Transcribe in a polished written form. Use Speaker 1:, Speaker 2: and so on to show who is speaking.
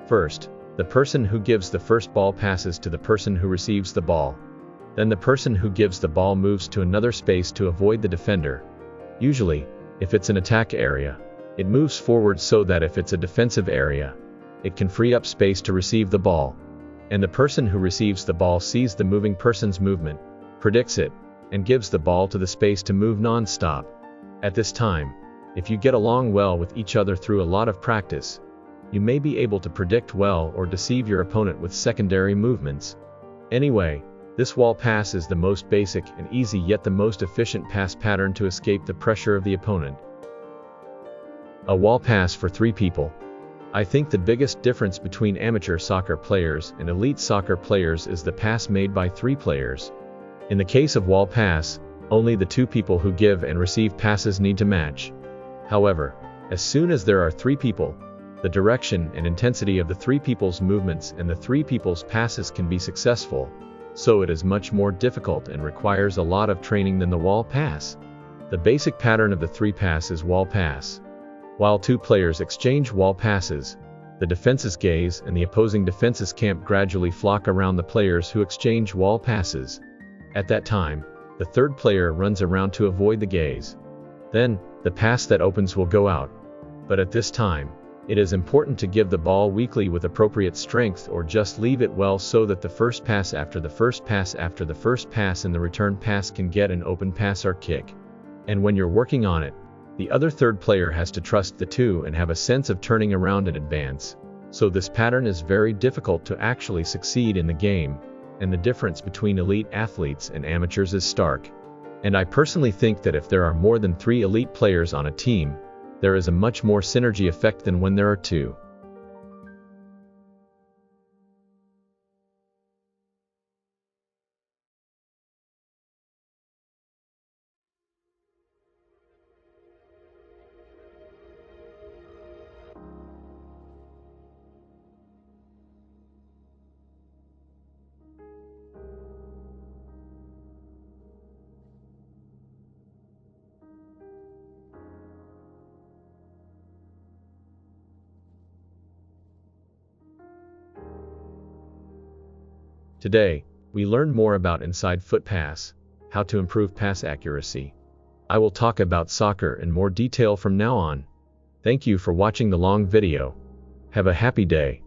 Speaker 1: First, the person who gives the first ball passes to the person who receives the ball. Then the person who gives the ball moves to another space to avoid the defender. Usually, if it's an attack area, it moves forward so that if it's a defensive area, it can free up space to receive the ball. And the person who receives the ball sees the moving person's movement, predicts it, and gives the ball to the space to move non-stop. At this time, if you get along well with each other through a lot of practice, you may be able to predict well or deceive your opponent with secondary movements. Anyway, this wall pass is the most basic and easy yet the most efficient pass pattern to escape the pressure of the opponent. A wall pass for 3 people. I think the biggest difference between amateur soccer players and elite soccer players is the pass made by 3 players. In the case of wall pass, only the 2 people who give and receive passes need to match. However, as soon as there are 3 people, the direction and intensity of the 3 people's movements and the 3 people's passes can be successful, so it is much more difficult and requires a lot of training than the wall pass. The basic pattern of the 3 pass is wall pass. While 2 players exchange wall passes, the defense's gaze and the opposing defense's camp gradually flock around the players who exchange wall passes. At that time, the 3rd player runs around to avoid the gaze. Then, the pass that opens will go out. But at this time, it is important to give the ball weakly with appropriate strength or just leave it well so that the first pass after the first pass after the first pass and the return pass can get an open pass or kick. And when you're working on it, the other 3rd player has to trust the 2 and have a sense of turning around in advance. So this pattern is very difficult to actually succeed in the game, and the difference between elite athletes and amateurs is stark. And I personally think that if there are more than 3 elite players on a team, there is a much more synergy effect than when there are 2. Today, we learned more about inside foot pass, how to improve pass accuracy. I will talk about soccer in more detail from now on. Thank you for watching the long video. Have a happy day.